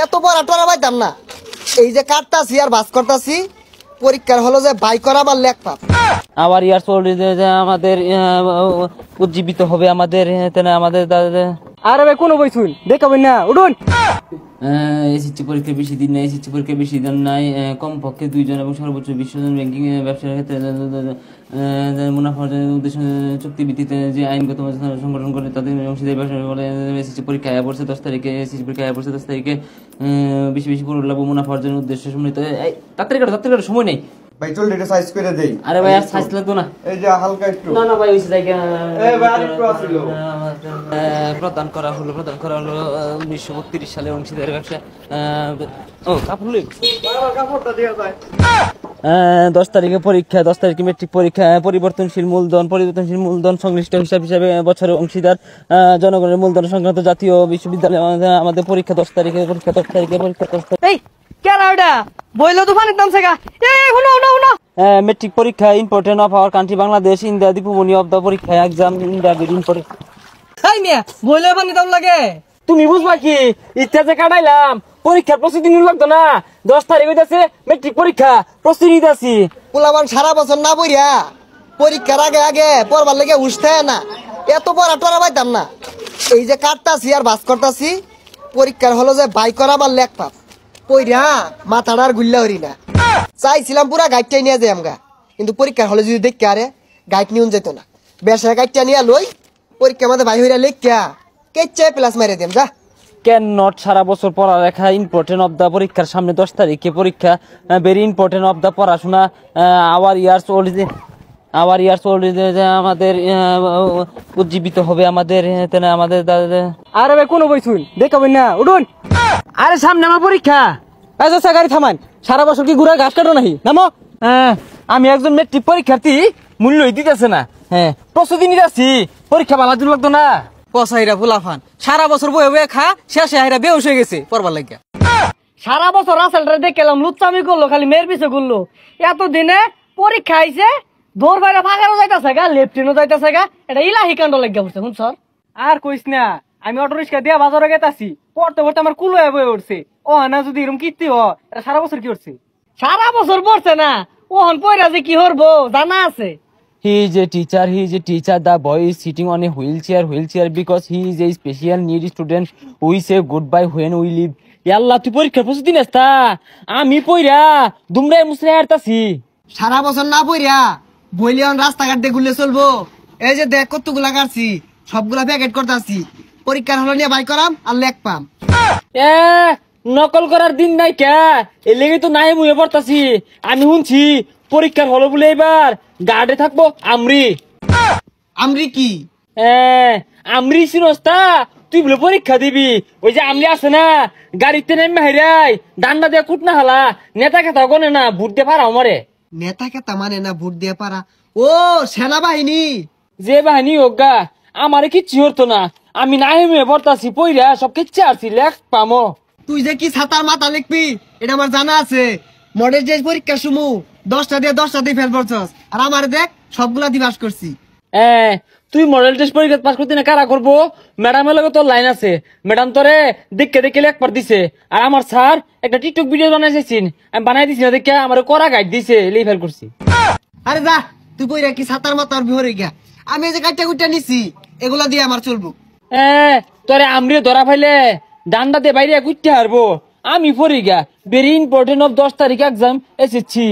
এত পড়া টরা পাইতাম না। এই যে কাটতাছি আর বাস করতাছি, পরীক্ষার হলো যে বাই করা বা লেখ পাপ। আবার ইয়ার চলছে যে আমাদের উজ্জীবিত হবে আমাদের আমাদের আরে ভাই কোনো বই শুন দেখাবেন না, উঠুন। এসএসসি পরীক্ষা বেশি দিন নাই, এসএসসি পরীক্ষা বেশি দিন নাই, কমপক্ষে 2 জন এবং সর্বোচ্চ 20 জন ব্যাংকিং ব্যবসার ক্ষেত্রে মুনাফার উদ্দেশ্য চুক্তিভিত্তিতে যে আইনগত সংগঠন করে তাদের অংশীদারি ব্যবসা করে এসএসসি পরীক্ষা আয়া পড়ছে 10 তারিখে, এসএসসি পরীক্ষা আয়া পড়ছে 10 তারিখে, বেশি বেশি করে লাভ মুনাফার জন্য উদ্দেশ্য সম্মিলিত। তাড়াতাড়ি সময় নেই ভাই, চল এটা সাইজ করে দেই। আরে ভাই আর সাইজ লাগতো না, এই যে হালকা একটু। না ভাই ওইসে জায়গা এই ভাই আরেকটু আছিল। প্রদান করা হলো 1932 সালে অংশীদারি ব্যবসা। কাপড়টা দেয়া যায়। 10 তারিখে পরীক্ষা, 10 তারিখে মেট্রিক পরীক্ষা। পরিবর্তনশীল মূলধন সংশ্লিষ্ট হিসাবে বছরের অংশীদার জনগণের মূলধন সংক্রান্ত জাতীয় বিশ্ববিদ্যালয় আমাদের পরীক্ষা 10 তারিখে। এই কেরা ওটা বইলো তো পানির দাম সেগা। এই হুনো মেট্রিক পরীক্ষা important of our country Bangladesh in the Dipu Moni of the পরীক্ষা এক্সাম ইন দ্য ইম্পর্টেন্ট। এই মিয়া বইলো পানির দাম লাগে। তুমি বুঝবা কি ইত্যাদি কাটাইলাম পরীক্ষার প্রস্তুতি নিতে লাগতো না। 10 তারিখ হইতাছে মেট্রিক পরীক্ষা, প্রস্তুতি নিতেছি। পোলাবান সারা বছর না পড়িয়া পরীক্ষার আগে পড়বার লেগে উঠতে না। এত পড়া টরা পাইতাম না। এই যে কাটতাছি আর বাস করতাছি, পরীক্ষার হলো যে বাই করা বা লেখ পাপ। পইরা মাথাটা আর গুল্লা হরি না। চাইছিলাম পুরা গাইডটাই নিয়ে যাই আমগা, কিন্তু পরীক্ষার হলে যদি দেখি আরে গাইড নিউন যেত না। বেশা গাইডটা নিয়ে লই পরীক্ষা আমাদের ভাই হইরা লেখা কেচ্ছে প্লাস মারে দিম যা। ক্যান নট সারা বছর পড়ালেখা ইম্পর্টেন্ট অফ দ্য পরীক্ষার সামনে 10 তারিখে পরীক্ষা, ভেরি ইম্পর্টেন্ট অফ দ্য পড়াশোনা। আওয়ার ইয়ার্স ওল্ড আমাদের উজ্জীবিত হবে আমাদের আমাদের। আরে ভাই কোনো বই শুন দেখাবেন না, উঠুন। আরে সামনে আমার পরীক্ষা। আচ্ছা গাড়ি থামান, সারা বছর কি ঘুরে ঘাস কাটো নাহি নামো। আমি একজন মেট্রিক পরীক্ষার্থী, মূল্যই দিতেছে না। প্রস্তুতি নিতেছি, পরীক্ষা ভালো দিন লাগতো না। কসাইরা ফুলাফান সারা বছর বয়ে খা, শেষে হাইরা বেউস হয়ে গেছে পড়বার লাগিয়া। সারা বছর রাসেলটা দেখলাম লুচ্চামি করলো, খালি মেয়ের পিছে ঘুরলো। এতদিনে পরীক্ষা আইছে, দৌড় বাইরে ফাঁকারও যাইতেছে গা, লেফটিনও যাইতেছে গা। এটা ইলাহি কাণ্ড লাগিয়া পড়ছে শুন স্যার। আর কইস না, আমি অটো রিক্সা দিয়া বাজারে গেতাছি, পড়তে আমার কুলো বয়ে উঠছে। ও না যদি এরকম কীর্তি এটা সারা বছর কি করছে? সারা বছর পড়ছে না, ওহন পয়রা যে কি হরবো জানা আছে। He is a teacher. The boy is sitting on a wheelchair because he is a special need student. We say goodbye when we leave. Yalla তুই পরীক্ষার প্রস্তুতি নিস তা, আমি পইরা দুমরাই মুসরাই হাঁটতাছি। সারা বছর না পড়িয়া বইলে রাস্তাঘাট দিয়ে ঘুরলে চলবো? এই যে দেখ কতগুলা কাটছি, সবগুলা প্যাকেট করতেছি। পরীক্ষার হলো নিয়ে বাই করাম আর লেখ পাম। নকল করার দিন নাই কে, এ লেগে তো নাই মুয়ে পড়তাছি। আমি শুনছি পরীক্ষার হলো বলে এবার গার্ডে থাকবো আমরি কি? আমরি সিনস্তা, তুই বলে পরীক্ষা দিবি। ওই যে আমরি আছে না, গাড়িতে নেমে হাইরাই ডান্ডা দিয়ে কুটনা হালা, নেতা খেতা গনে না, ভোট দিয়ে পারা আমারে। নেতা কেতা মানে না ভোট দিয়ে পারা? ও সেনাবাহিনী। যে বাহিনী হোক গা, আমারে কিচ্ছু হতো না। আমি নাই মুয়ে পড়তাছি, পইরা সব কিচ্ছু আসছি, লেখ পামো। তুই যে কি ছাতার মাথা লিখবি এটা আমার জানা আছে। মডেল যে পরীক্ষা সুমু 10টা দিয়ে ফেল পড়ছস, আর আমার দেখ সবগুলা দিয়ে পাস করছি। তুই মডেল টেস্ট পরীক্ষা পাস করতে না কারা করবো? ম্যাডামের লগে তোর লাইন আছে, ম্যাডাম তোরে দেখে লেখবার দিছে। আর আমার স্যার একটা টিকটক ভিডিও বানাইছেন, আমি বানাই দিছি না দেখে আমার করা গাইড দিছে, লেই ফেল করছি। আরে যা, তুই পইরা কি ছাতার মাথার বিহরে গিয়া। আমি এই যে কাটটা কুটটা নিছি, এগুলা দিয়ে আমার চলবো। তোরে আমরিও ধরা ফাইলে ডান্ডা দিয়ে বাইরে কুটতে হারবো। আমি পড়ি গা, ভেরি ইম্পর্টেন্ট অফ 10 তারিখ এক্সাম এসেছি।